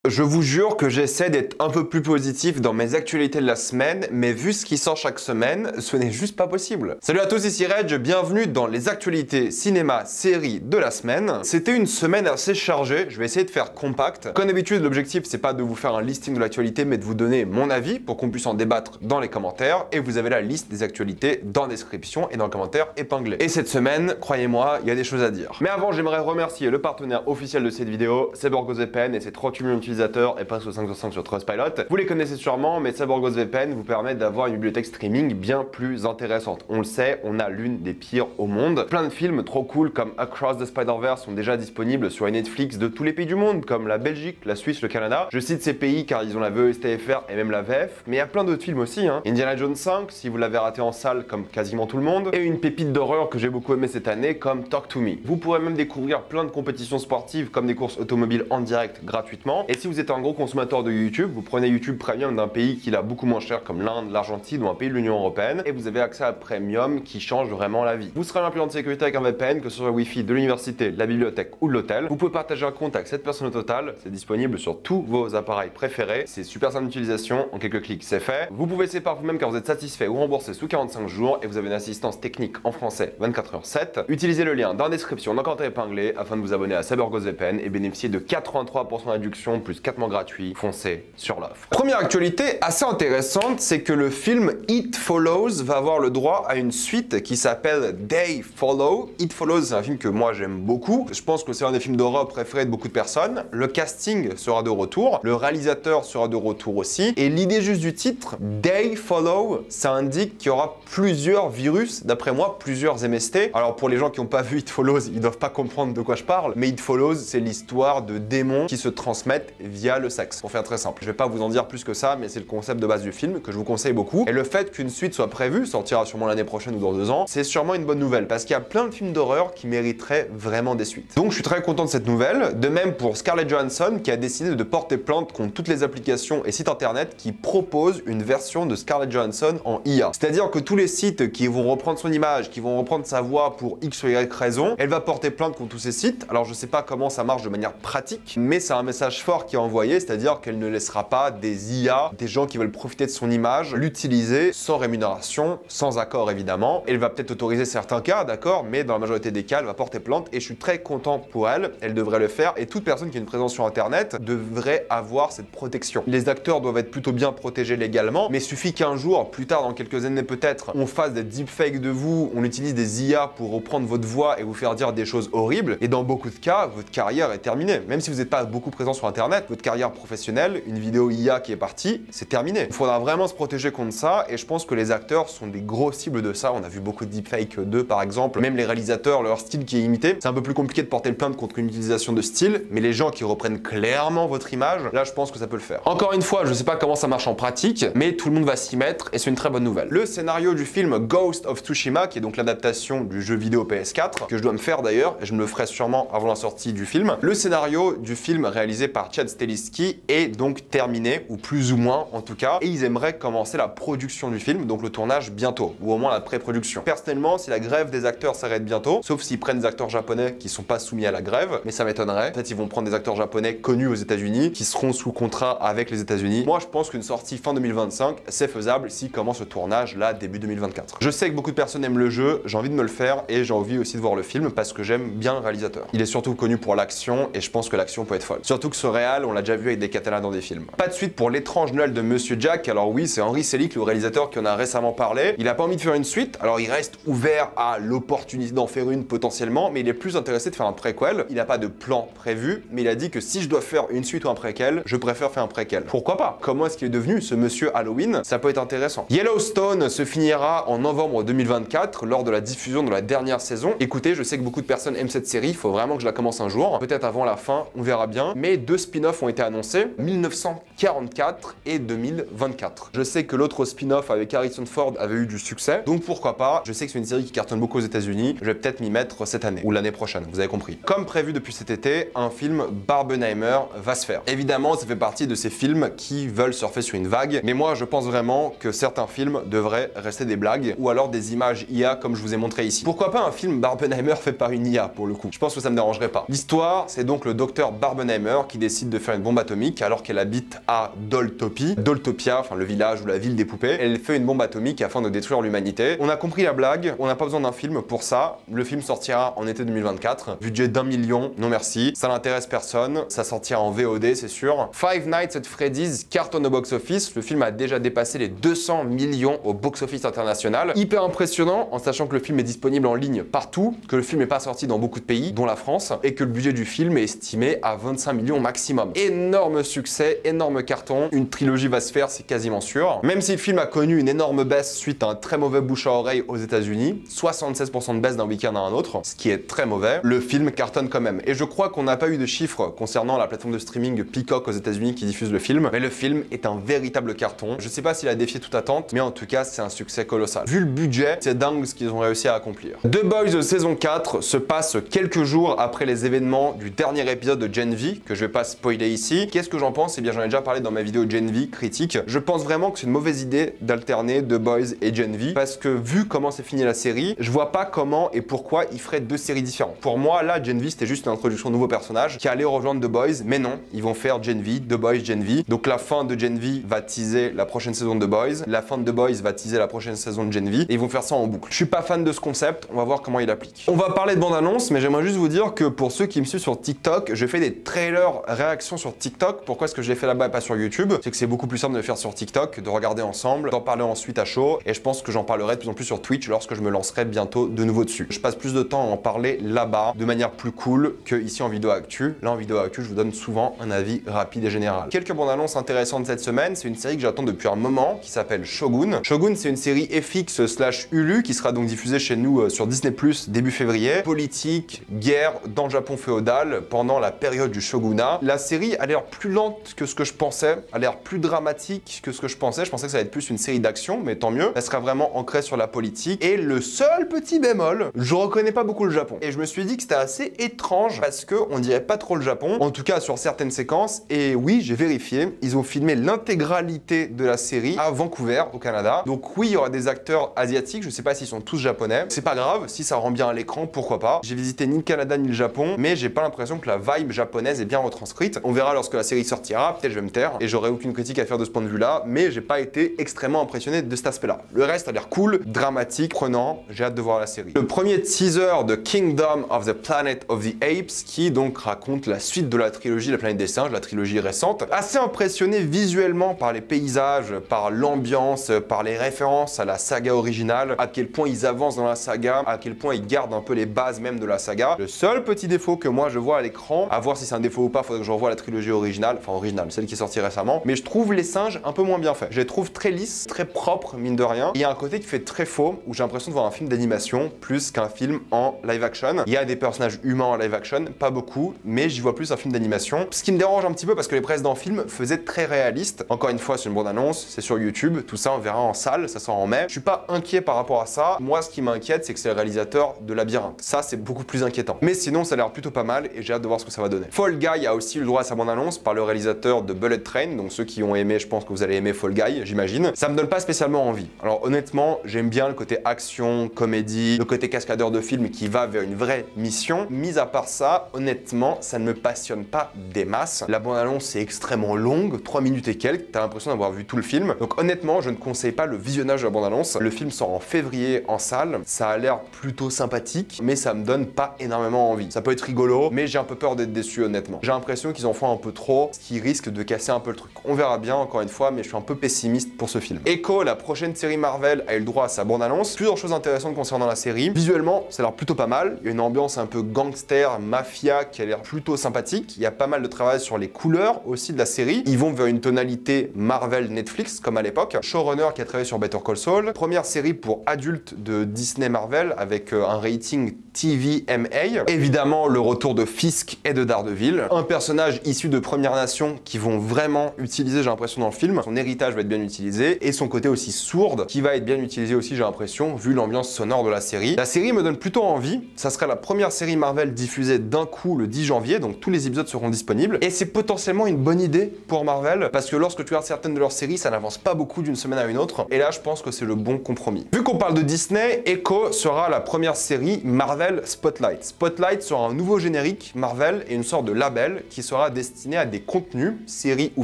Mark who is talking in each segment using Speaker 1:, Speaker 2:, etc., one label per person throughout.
Speaker 1: Je vous jure que j'essaie d'être un peu plus positif dans mes actualités de la semaine, mais vu ce qui sort chaque semaine, ce n'est juste pas possible. Salut à tous, ici Reg, bienvenue dans les actualités cinéma séries de la semaine. C'était une semaine assez chargée, je vais essayer de faire compact. Comme d'habitude, l'objectif c'est pas de vous faire un listing de l'actualité, mais de vous donner mon avis pour qu'on puisse en débattre dans les commentaires. Et vous avez la liste des actualités dans la description et dans le commentaire épinglé. Et cette semaine, croyez-moi, il y a des choses à dire. Mais avant, j'aimerais remercier le partenaire officiel de cette vidéo, CyberGhostVPN et ses 38 millions d'utilisateurs et presque 5 sur 5 sur Trustpilot. Vous les connaissez sûrement, mais CyberGhostVPN vous permet d'avoir une bibliothèque streaming bien plus intéressante. On le sait, on a l'une des pires au monde. Plein de films trop cool comme Across the Spider-Verse sont déjà disponibles sur les Netflix de tous les pays du monde, comme la Belgique, la Suisse, le Canada. Je cite ces pays car ils ont la VOSTFR et même la VF, mais il y a plein d'autres films aussi. Indiana Jones 5, si vous l'avez raté en salle comme quasiment tout le monde, et une pépite d'horreur que j'ai beaucoup aimé cette année comme Talk to Me. Vous pourrez même découvrir plein de compétitions sportives comme des courses automobiles en direct gratuitement. Et si vous êtes un gros consommateur de YouTube, vous prenez YouTube Premium d'un pays qui l'a beaucoup moins cher comme l'Inde, l'Argentine ou un pays de l'Union Européenne et vous avez accès à Premium qui change vraiment la vie. Vous serez un plan de sécurité avec un VPN, que ce soit le Wi-Fi de l'université, de la bibliothèque ou de l'hôtel. Vous pouvez partager un compte avec 7 personnes au total, c'est disponible sur tous vos appareils préférés. C'est super simple d'utilisation, en quelques clics c'est fait. Vous pouvez essayer par vous-même car vous êtes satisfait ou remboursé sous 45 jours et vous avez une assistance technique en français 24h7. Utilisez le lien dans la description, dans le commentaire épinglé afin de vous abonner à CyberGhostVPN et bénéficier de 83% d'adduction plus 4 mois gratuits. Foncez sur l'offre. Première actualité assez intéressante, c'est que le film It Follows va avoir le droit à une suite qui s'appelle They Follow. It Follows, c'est un film que moi j'aime beaucoup. Je pense que c'est un des films d'horreur préférés de beaucoup de personnes. Le casting sera de retour, le réalisateur sera de retour aussi. Et l'idée juste du titre, They Follow, ça indique qu'il y aura plusieurs virus, d'après moi, plusieurs MST. Alors pour les gens qui n'ont pas vu It Follows, ils doivent pas comprendre de quoi je parle, mais It Follows, c'est l'histoire de démons qui se transmettent via le sexe. Pour faire très simple, je vais pas vous en dire plus que ça, mais c'est le concept de base du film que je vous conseille beaucoup. Et le fait qu'une suite soit prévue, sortira sûrement l'année prochaine ou dans 2 ans, c'est sûrement une bonne nouvelle parce qu'il y a plein de films d'horreur qui mériteraient vraiment des suites. Donc je suis très content de cette nouvelle. De même pour Scarlett Johansson qui a décidé de porter plainte contre toutes les applications et sites internet qui proposent une version de Scarlett Johansson en IA. C'est-à-dire que tous les sites qui vont reprendre son image, qui vont reprendre sa voix pour X ou Y raison, elle va porter plainte contre tous ces sites. Alors je sais pas comment ça marche de manière pratique, mais c'est un message fort qui est envoyé, c'est-à-dire qu'elle ne laissera pas des IA, des gens qui veulent profiter de son image, l'utiliser sans rémunération, sans accord évidemment. Elle va peut-être autoriser certains cas, d'accord, mais dans la majorité des cas, elle va porter plainte et je suis très content pour elle. Elle devrait le faire et toute personne qui a une présence sur Internet devrait avoir cette protection. Les acteurs doivent être plutôt bien protégés légalement, mais il suffit qu'un jour, plus tard, dans quelques années peut-être, on fasse des deepfakes de vous, on utilise des IA pour reprendre votre voix et vous faire dire des choses horribles. Et dans beaucoup de cas, votre carrière est terminée. Même si vous n'êtes pas beaucoup présent sur Internet, votre carrière professionnelle, une vidéo IA qui est partie, c'est terminé. Il faudra vraiment se protéger contre ça et je pense que les acteurs sont des gros cibles de ça. On a vu beaucoup de deepfakes d'eux par exemple, même les réalisateurs, leur style qui est imité. C'est un peu plus compliqué de porter le plainte contre une utilisation de style, mais les gens qui reprennent clairement votre image, là je pense que ça peut le faire. Encore une fois, je sais pas comment ça marche en pratique, mais tout le monde va s'y mettre et c'est une très bonne nouvelle. Le scénario du film Ghost of Tsushima, qui est donc l'adaptation du jeu vidéo PS4, que je dois me faire d'ailleurs, et je me le ferai sûrement avant la sortie du film. Le scénario du film réalisé par Chad Stahelski est donc terminé, ou plus ou moins en tout cas, et ils aimeraient commencer la production du film, donc le tournage bientôt, ou au moins la pré-production. Personnellement, si la grève des acteurs s'arrête bientôt, sauf s'ils prennent des acteurs japonais qui sont pas soumis à la grève, mais ça m'étonnerait. Peut-être ils vont prendre des acteurs japonais connus aux États-Unis, qui seront sous contrat avec les États-Unis. Moi, je pense qu'une sortie fin 2025, c'est faisable s'ils commencent le tournage là début 2024. Je sais que beaucoup de personnes aiment le jeu, j'ai envie de me le faire et j'ai envie aussi de voir le film parce que j'aime bien le réalisateur. Il est surtout connu pour l'action et je pense que l'action peut être folle. Surtout que ce réal, on l'a déjà vu avec des katanas dans des films. Pas de suite pour l'étrange Noël de Monsieur Jack. Alors oui, c'est Henry Selick, le réalisateur qui en a récemment parlé. Il a pas envie de faire une suite, alors il reste ouvert à l'opportunité d'en faire une potentiellement, mais il est plus intéressé de faire un préquel. Il n'a pas de plan prévu, mais il a dit que si je dois faire une suite ou un préquel, je préfère faire un préquel. Pourquoi pas? Comment est-ce qu'il est devenu ce monsieur Halloween? Ça peut être intéressant. Yellowstone se finira en novembre 2024 lors de la diffusion de la dernière saison. Écoutez, je sais que beaucoup de personnes aiment cette série, il faut vraiment que je la commence un jour. Peut-être avant la fin, on verra bien. Mais 2 spin-offs ont été annoncés, 1944 et 2024. Je sais que l'autre spin-off avec Harrison Ford avait eu du succès, donc pourquoi pas. Je sais que c'est une série qui cartonne beaucoup aux États-Unis. Je vais peut-être m'y mettre cette année ou l'année prochaine, vous avez compris. Comme prévu depuis cet été, un film Barbenheimer va se faire. Évidemment, ça fait partie de ces films qui veulent surfer sur une vague, mais moi je pense vraiment que certains films devraient rester des blagues ou alors des images IA comme je vous ai montré ici. Pourquoi pas un film Barbenheimer fait par une IA pour le coup? Je pense que ça me dérangerait pas. L'histoire, c'est donc le docteur Barbenheimer qui décide de de faire une bombe atomique alors qu'elle habite à Doltopia, enfin le village ou la ville des poupées. Elle fait une bombe atomique afin de détruire l'humanité. On a compris la blague, on n'a pas besoin d'un film pour ça. Le film sortira en été 2024. Budget d'1 million, non merci. Ça n'intéresse personne. Ça sortira en VOD, c'est sûr. Five Nights at Freddy's cartonne au box-office. Le film a déjà dépassé les 200 millions au box-office international. Hyper impressionnant en sachant que le film est disponible en ligne partout, que le film n'est pas sorti dans beaucoup de pays, dont la France, et que le budget du film est estimé à 25 millions maximum. Énorme succès, énorme carton. Une trilogie va se faire, c'est quasiment sûr. Même si le film a connu une énorme baisse suite à un très mauvais bouche à oreille aux États-Unis, 76% de baisse d'un week-end à un autre, ce qui est très mauvais, le film cartonne quand même. Et je crois qu'on n'a pas eu de chiffres concernant la plateforme de streaming Peacock aux États-Unis qui diffuse le film, mais le film est un véritable carton. Je sais pas s'il a défié toute attente, mais en tout cas, c'est un succès colossal. Vu le budget, c'est dingue ce qu'ils ont réussi à accomplir. The Boys saison 4 se passe quelques jours après les événements du dernier épisode de Gen V, que je vais pas spoiler ici. Qu'est-ce que j'en pense? Eh bien, j'en ai déjà parlé dans ma vidéo Gen V critique. Je pense vraiment que c'est une mauvaise idée d'alterner The Boys et Gen V, parce que vu comment c'est fini la série, je vois pas comment et pourquoi ils feraient deux séries différentes. Pour moi, là, Gen V, c'était juste une introduction de nouveaux personnages qui allaient rejoindre The Boys, mais non, ils vont faire Gen V, The Boys, Gen V. Donc la fin de Gen V va teaser la prochaine saison de The Boys, la fin de The Boys va teaser la prochaine saison de Gen V, et ils vont faire ça en boucle. Je suis pas fan de ce concept, on va voir comment il applique. On va parler de bande-annonce, mais j'aimerais juste vous dire que pour ceux qui me suivent sur TikTok, je fais des trailers réactions sur TikTok. Pourquoi est-ce que je les fais là-bas et pas sur YouTube? C'est que c'est beaucoup plus simple de le faire sur TikTok, de regarder ensemble, d'en parler ensuite à chaud, et je pense que j'en parlerai de plus en plus sur Twitch lorsque je me lancerai bientôt de nouveau dessus. Je passe plus de temps à en parler là-bas de manière plus cool que ici en vidéo actu. Là en vidéo actu, je vous donne souvent un avis rapide et général. Quelques bandes annonces intéressantes cette semaine, c'est une série que j'attends depuis un moment qui s'appelle Shogun. Shogun, c'est une série FX/Hulu qui sera donc diffusée chez nous sur Disney+ début février. Politique, guerre dans le Japon féodal pendant la période du shogunat. La série a l'air plus lente que ce que je pensais, a l'air plus dramatique que ce que je pensais. Je pensais que ça allait être plus une série d'action, mais tant mieux. Elle sera vraiment ancrée sur la politique. Et le seul petit bémol, je reconnais pas beaucoup le Japon. Et je me suis dit que c'était assez étrange parce que on dirait pas trop le Japon, en tout cas sur certaines séquences. Et oui, j'ai vérifié, ils ont filmé l'intégralité de la série à Vancouver, au Canada. Donc oui, il y aura des acteurs asiatiques, je sais pas s'ils sont tous japonais. C'est pas grave, si ça rend bien à l'écran, pourquoi pas. J'ai visité ni le Canada ni le Japon, mais j'ai pas l'impression que la vibe japonaise est bien retranscrite. On verra lorsque la série sortira, peut-être je vais me taire et j'aurai aucune critique à faire de ce point de vue-là, mais j'ai pas été extrêmement impressionné de cet aspect-là. Le reste a l'air cool, dramatique, prenant, j'ai hâte de voir la série. Le premier teaser de Kingdom of the Planet of the Apes, qui donc raconte la suite de la trilogie La Planète des Singes, la trilogie récente. Assez impressionné visuellement par les paysages, par l'ambiance, par les références à la saga originale, à quel point ils avancent dans la saga, à quel point ils gardent un peu les bases même de la saga. Le seul petit défaut que moi je vois à l'écran, à voir si c'est un défaut ou pas, faudrait que je revoie la trilogie originale, enfin originale, celle qui est sortie récemment, mais je trouve les singes un peu moins bien faits. Je les trouve très lisses, très propres, mine de rien. Il y a un côté qui fait très faux, où j'ai l'impression de voir un film d'animation plus qu'un film en live action. Il y a des personnages humains en live action, pas beaucoup, mais j'y vois plus un film d'animation. Ce qui me dérange un petit peu parce que les précédents films faisaient très réaliste. Encore une fois, c'est une bande-annonce, c'est sur YouTube, tout ça on verra en salle, ça sort en mai. Je suis pas inquiet par rapport à ça. Moi, ce qui m'inquiète, c'est que c'est le réalisateur de Labyrinthe. Ça, c'est beaucoup plus inquiétant. Mais sinon, ça a l'air plutôt pas mal et j'ai hâte de voir ce que ça va donner. Fall Guy a aussi eu le droit à sa bande-annonce par le réalisateur de Bullet Train, donc ceux qui ont aimé, je pense que vous allez aimer Fall Guy, j'imagine. Ça me donne pas spécialement envie. Alors honnêtement, j'aime bien le côté action, comédie, le côté cascadeur de film qui va vers une vraie mission. Mis à part ça, honnêtement, ça ne me passionne pas des masses. La bande-annonce est extrêmement longue, 3 minutes et quelques, t'as l'impression d'avoir vu tout le film. Donc honnêtement, je ne conseille pas le visionnage de la bande-annonce. Le film sort en février en salle, ça a l'air plutôt sympathique, mais ça me donne pas énormément envie. Ça peut être rigolo, mais j'ai un peu peur d'être déçu honnêtement. J'ai l'impression qu'ils en font un peu trop, ce qui risque de casser un peu le truc. On verra bien encore une fois, mais je suis un peu pessimiste pour ce film. Echo, la prochaine série Marvel, a eu le droit à sa bande-annonce. Plusieurs choses intéressantes concernant la série. Visuellement, ça a l'air plutôt pas mal. Il y a une ambiance un peu gangster, mafia qui a l'air plutôt sympathique. Il y a pas mal de travail sur les couleurs aussi de la série. Ils vont vers une tonalité Marvel Netflix comme à l'époque. Showrunner qui a travaillé sur Better Call Saul. Première série pour adultes de Disney Marvel avec un rating TVMA. Évidemment, le retour de Fisk et de Daredevil. Un personnage issu de Première Nation qui vont vraiment utiliser, j'ai l'impression, dans le film. Son héritage va être bien utilisé et son côté aussi sourde qui va être bien utilisé aussi, j'ai l'impression, vu l'ambiance sonore de la série. La série me donne plutôt envie. Ça sera la première série Marvel diffusée d'un coup le 10 janvier, donc tous les épisodes seront disponibles. Et c'est potentiellement une bonne idée pour Marvel parce que lorsque tu regardes certaines de leurs séries, ça n'avance pas beaucoup d'une semaine à une autre. Et là, je pense que c'est le bon compromis. Vu qu'on parle de Disney, Echo sera la première série Marvel Spotlight. Spotlight sera un nouveau générique Marvel et une sorte de label qui sera sera destiné à des contenus, séries ou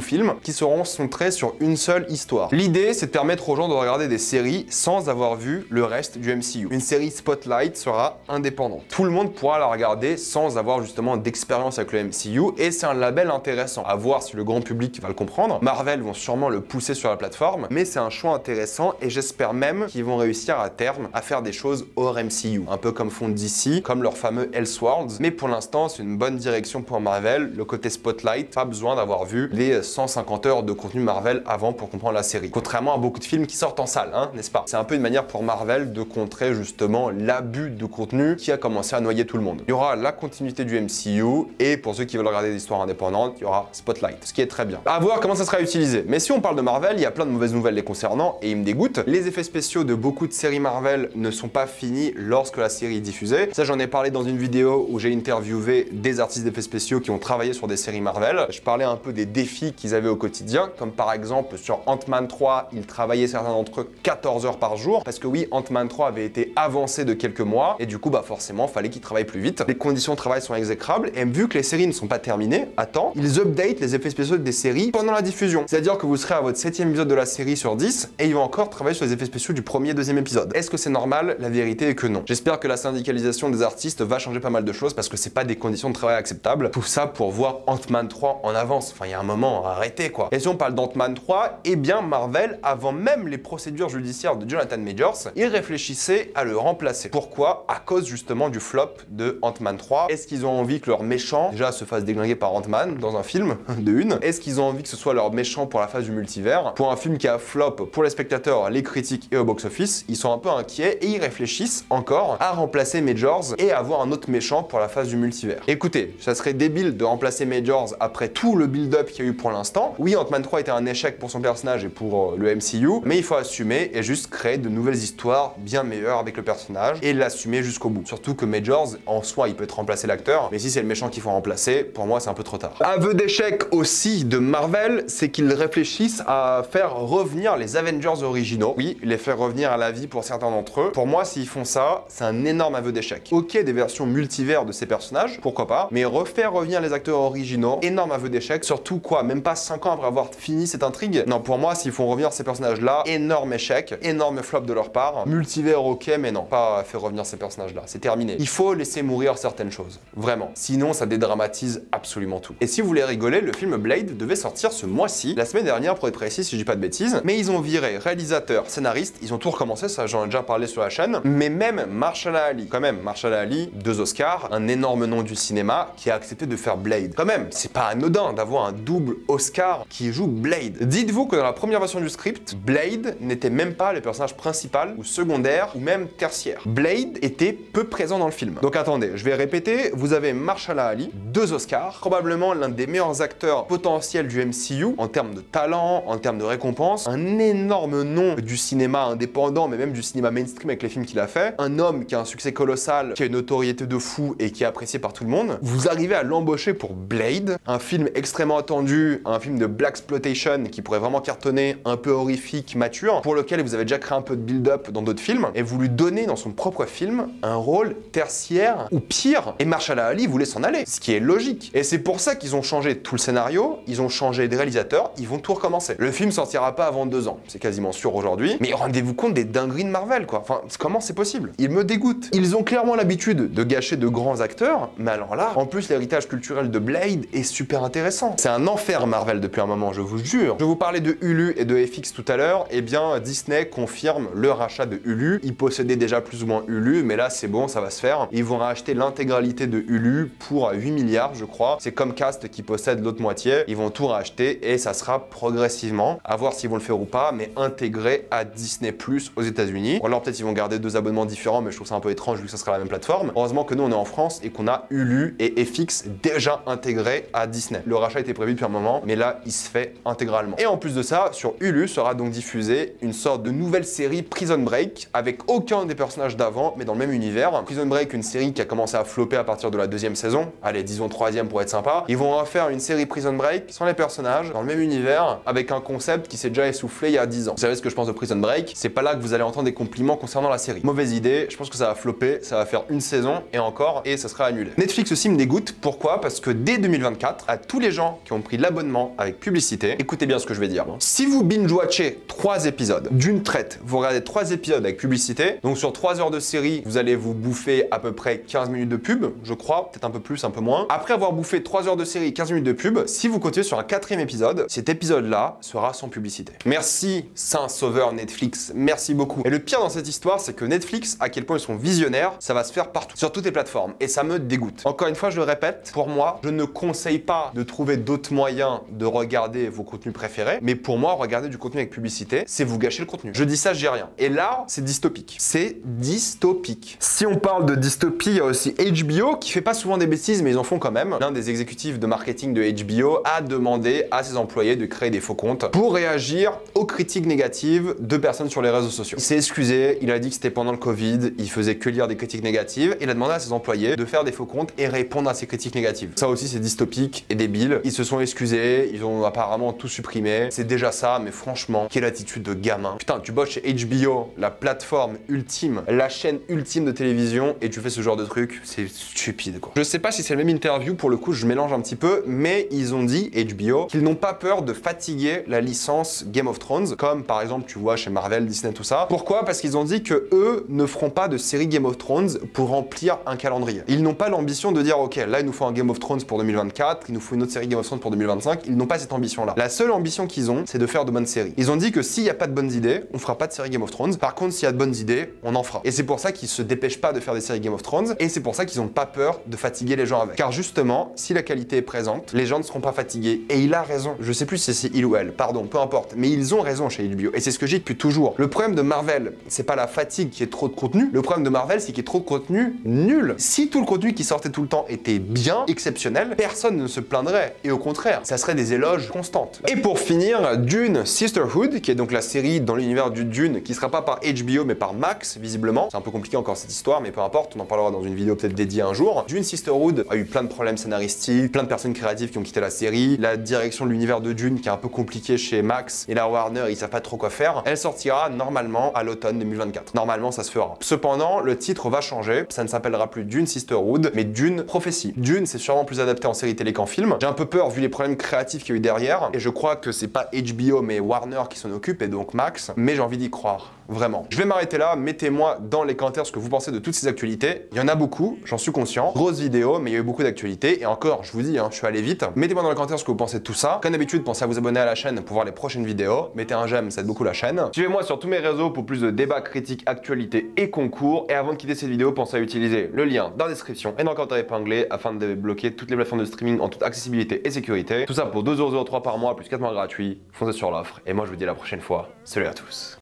Speaker 1: films, qui seront centrés sur une seule histoire. L'idée, c'est de permettre aux gens de regarder des séries sans avoir vu le reste du MCU. Une série Spotlight sera indépendante. Tout le monde pourra la regarder sans avoir justement d'expérience avec le MCU, et c'est un label intéressant. À voir si le grand public va le comprendre. Marvel vont sûrement le pousser sur la plateforme, mais c'est un choix intéressant et j'espère même qu'ils vont réussir à terme à faire des choses hors MCU. Un peu comme font DC, comme leur fameux Elseworlds. Mais pour l'instant, c'est une bonne direction pour Marvel. Le côté Spotlight, pas besoin d'avoir vu les 150 heures de contenu Marvel avant pour comprendre la série. Contrairement à beaucoup de films qui sortent en salle, hein, n'est-ce pas? C'est un peu une manière pour Marvel de contrer justement l'abus de contenu qui a commencé à noyer tout le monde. Il y aura la continuité du MCU et pour ceux qui veulent regarder des histoires indépendantes, il y aura Spotlight, ce qui est très bien. À voir comment ça sera utilisé. Mais si on parle de Marvel, il y a plein de mauvaises nouvelles les concernant et ils me dégoûtent. Les effets spéciaux de beaucoup de séries Marvel ne sont pas finis lorsque la série est diffusée. Ça, j'en ai parlé dans une vidéo où j'ai interviewé des artistes d'effets spéciaux qui ont travaillé sur des séries Marvel. Je parlais un peu des défis qu'ils avaient au quotidien, comme par exemple sur Ant-Man 3, ils travaillaient certains d'entre eux 14 heures par jour, parce que oui, Ant-Man 3 avait été avancé de quelques mois, et du coup, bah forcément, fallait qu'ils travaillent plus vite. Les conditions de travail sont exécrables, et vu que les séries ne sont pas terminées à temps, ils updatent les effets spéciaux des séries pendant la diffusion. C'est-à-dire que vous serez à votre 7e épisode de la série sur 10, et ils vont encore travailler sur les effets spéciaux du premier et deuxième épisode. Est-ce que c'est normal? La vérité est que non. J'espère que la syndicalisation des artistes va changer pas mal de choses, parce que c'est pas des conditions de travail acceptables. Tout ça pour voir Ant-Man 3 en avance. Enfin, il y a un moment, arrêtez quoi. Et si on parle d'Ant-Man 3, eh bien Marvel, avant même les procédures judiciaires de Jonathan Majors, ils réfléchissaient à le remplacer. Pourquoi? À cause justement du flop de Ant-Man 3. Est-ce qu'ils ont envie que leur méchant déjà se fasse déglinguer par Ant-Man dans un film de une? Est-ce qu'ils ont envie que ce soit leur méchant pour la phase du multivers? Pour un film qui a flop pour les spectateurs, les critiques et au box-office, ils sont un peu inquiets et ils réfléchissent encore à remplacer Majors et avoir un autre méchant pour la phase du multivers. Écoutez, ça serait débile de remplacer Majors après tout le build-up qu'il y a eu pour l'instant. Oui, Ant-Man 3 était un échec pour son personnage et pour le MCU, mais il faut assumer et juste créer de nouvelles histoires bien meilleures avec le personnage et l'assumer jusqu'au bout. Surtout que Majors, en soi, il peut être remplacé l'acteur, mais si c'est le méchant qu'il faut remplacer, pour moi, c'est un peu trop tard. Aveu d'échec aussi de Marvel, c'est qu'ils réfléchissent à faire revenir les Avengers originaux. Oui, les faire revenir à la vie pour certains d'entre eux. Pour moi, s'ils font ça, c'est un énorme aveu d'échec. Ok, des versions multivers de ces personnages, pourquoi pas, mais refaire revenir les acteurs originaux, énorme aveu d'échec. Surtout quoi, même pas 5 ans après avoir fini cette intrigue. Non, pour moi, s'ils font revenir ces personnages-là, énorme échec, énorme flop de leur part. Multivers, ok, mais non, pas faire revenir ces personnages-là. C'est terminé. Il faut laisser mourir certaines choses. Vraiment. Sinon, ça dédramatise absolument tout. Et si vous voulez rigoler, le film Blade devait sortir ce mois-ci, la semaine dernière pour être précis, si je dis pas de bêtises, mais ils ont viré réalisateur, scénariste, ils ont tout recommencé, ça j'en ai déjà parlé sur la chaîne, mais même Mahershala Ali, quand même, Mahershala Ali, 2 Oscars, un énorme nom du cinéma qui a accepté de faire Blade. Quand même, c'est pas anodin d'avoir un double Oscar qui joue Blade. Dites-vous que dans la première version du script, Blade n'était même pas le personnage principal ou secondaire ou même tertiaire. Blade était peu présent dans le film. Donc attendez, je vais répéter, vous avez Mahershala Ali, 2 Oscars, probablement l'un des meilleurs acteurs potentiels du MCU en termes de talent, en termes de récompenses, un énorme nom du cinéma indépendant, mais même du cinéma mainstream avec les films qu'il a fait, un homme qui a un succès colossal, qui a une notoriété de fou et qui est apprécié par tout le monde. Vous arrivez à l'embaucher pour Blade, un film extrêmement attendu, un film de blaxploitation qui pourrait vraiment cartonner, un peu horrifique, mature, pour lequel vous avez déjà créé un peu de build-up dans d'autres films, et vous lui donnez dans son propre film un rôle tertiaire ou pire, et Mahershala Ali voulait s'en aller, ce qui est logique. Et c'est pour ça qu'ils ont changé tout le scénario, ils ont changé de réalisateur, ils vont tout recommencer. Le film sortira pas avant 2 ans, c'est quasiment sûr aujourd'hui, mais rendez-vous compte des dingueries de Marvel quoi. Enfin, comment c'est possible? Ils me dégoûtent. Ils ont clairement l'habitude de gâcher de grands acteurs, mais alors là, en plus l'héritage culturel de Blade est super intéressant. C'est un enfer Marvel depuis un moment, je vous jure. Je vous parlais de Hulu et de FX tout à l'heure, et bien Disney confirme le rachat de Hulu. Ils possédaient déjà plus ou moins Hulu, mais là c'est bon, ça va se faire. Ils vont racheter l'intégralité de Hulu pour 8 milliards je crois. C'est Comcast qui possède l'autre moitié. Ils vont tout racheter et ça sera progressivement, à voir s'ils vont le faire ou pas, mais intégré à Disney Plus aux États-Unis. Ou alors peut-être ils vont garder 2 abonnements différents, mais je trouve ça un peu étrange vu que ça sera la même plateforme. Heureusement que nous on est en France et qu'on a Hulu et FX déjà intégrés à Disney. Le rachat était prévu depuis un moment, mais là il se fait intégralement. Et en plus de ça, sur Hulu sera donc diffusée une sorte de nouvelle série Prison Break avec aucun des personnages d'avant, mais dans le même univers. Prison Break, une série qui a commencé à flopper à partir de la 2e saison. Allez, disons 3e pour être sympa. Ils vont refaire une série Prison Break sans les personnages, dans le même univers, avec un concept qui s'est déjà essoufflé il y a 10 ans. Vous savez ce que je pense de Prison Break? C'est pas là que vous allez entendre des compliments concernant la série. Mauvaise idée, je pense que ça va flopper, ça va faire une saison et encore, et ça sera annulé. Netflix aussi me dégoûte. Pourquoi? Parce que dès 2024 à tous les gens qui ont pris l'abonnement avec publicité. Écoutez bien ce que je vais dire. Si vous binge-watchez 3 épisodes d'une traite, vous regardez 3 épisodes avec publicité, donc sur 3 heures de série, vous allez vous bouffer à peu près 15 minutes de pub, je crois, peut-être un peu plus, un peu moins. Après avoir bouffé 3 heures de série, 15 minutes de pub, si vous continuez sur un 4e épisode, cet épisode-là sera sans publicité. Merci Saint-Sauveur Netflix, merci beaucoup. Et le pire dans cette histoire, c'est que Netflix, à quel point ils sont visionnaires, ça va se faire partout, sur toutes les plateformes, et ça me dégoûte. Encore une fois, je le répète, pour moi, je ne conseille pas de trouver d'autres moyens de regarder vos contenus préférés, mais pour moi, regarder du contenu avec publicité, c'est vous gâcher le contenu. Je dis ça, je dis rien. Et là, c'est dystopique. C'est dystopique. Si on parle de dystopie, il y a aussi HBO qui fait pas souvent des bêtises, mais ils en font quand même. L'un des exécutifs de marketing de HBO a demandé à ses employés de créer des faux comptes pour réagir aux critiques négatives de personnes sur les réseaux sociaux. Il s'est excusé, il a dit que c'était pendant le Covid, il faisait que lire des critiques négatives, il a demandé à ses employés de faire des faux comptes et répondre à ces critiques négatives. Ça aussi, c'est dystopique et débile. Ils se sont excusés, ils ont apparemment tout supprimé. C'est déjà ça, mais franchement, quelle attitude de gamin. Putain, tu bosses chez HBO, la plateforme ultime, la chaîne ultime de télévision, et tu fais ce genre de truc, c'est stupide quoi. Je sais pas si c'est la même interview, pour le coup, je mélange un petit peu, mais ils ont dit, HBO, qu'ils n'ont pas peur de fatiguer la licence Game of Thrones, comme par exemple, tu vois, chez Marvel, Disney, tout ça. Pourquoi? Parce qu'ils ont dit que eux ne feront pas de série Game of Thrones pour remplir un calendrier. Ils n'ont pas l'ambition de dire, ok, là, il nous faut un Game of Thrones pour 2024, il nous faut une autre série Game of Thrones pour 2025. Ils n'ont pas cette ambition-là. La seule ambition qu'ils ont, c'est de faire de bonnes séries. Ils ont dit que s'il n'y a pas de bonnes idées, on fera pas de série Game of Thrones. Par contre, s'il y a de bonnes idées, on en fera. Et c'est pour ça qu'ils se dépêchent pas de faire des séries Game of Thrones, et c'est pour ça qu'ils n'ont pas peur de fatiguer les gens avec. Car justement, si la qualité est présente, les gens ne seront pas fatigués. Et il a raison. Je sais plus si c'est il ou elle, pardon, peu importe. Mais ils ont raison chez HBO. Et c'est ce que j'ai depuis toujours. Le problème de Marvel, c'est pas la fatigue qui est trop de contenu. Le problème de Marvel, c'est qu'il y a trop de contenu nul. Si tout le contenu qui sortait tout le temps était bien, exceptionnel, personne ne se plaindrait. Et au contraire, ça serait des éloges constantes. Et pour finir, Dune Sisterhood, qui est donc la série dans l'univers du Dune, qui sera pas par HBO mais par Max, visiblement. C'est un peu compliqué encore cette histoire, mais peu importe, on en parlera dans une vidéo peut-être dédiée un jour. Dune Sisterhood a eu plein de problèmes scénaristiques, plein de personnes créatives qui ont quitté la série, la direction de l'univers de Dune qui est un peu compliquée chez Max et la Warner, ils savent pas trop quoi faire. Elle sortira normalement à l'automne 2024. Normalement, ça se fera. Cependant, le titre va changer. Ça ne s'appellera plus Dune Sisterhood, mais Dune Prophétie. Dune, c'est sûrement plus adapté en série télé qu'en film. J'ai un peu peur vu les problèmes créatifs qu'il y a eu derrière, et je crois que c'est pas HBO mais Warner qui s'en occupe et donc Max, mais j'ai envie d'y croire. Vraiment. Je vais m'arrêter là, mettez-moi dans les commentaires ce que vous pensez de toutes ces actualités. Il y en a beaucoup, j'en suis conscient. Grosse vidéo, mais il y a eu beaucoup d'actualités. Et encore, je vous dis, je suis allé vite. Mettez-moi dans les commentaires ce que vous pensez de tout ça. Comme d'habitude, pensez à vous abonner à la chaîne pour voir les prochaines vidéos. Mettez un j'aime, ça aide beaucoup la chaîne. Suivez-moi sur tous mes réseaux pour plus de débats, critiques, actualités et concours. Et avant de quitter cette vidéo, pensez à utiliser le lien dans la description et dans le commentaire épinglé afin de débloquer toutes les plateformes de streaming en toute accessibilité et sécurité. Tout ça pour 2,03€ par mois plus 4 mois gratuits. Foncez sur l'offre. Et moi, je vous dis à la prochaine fois. Salut à tous.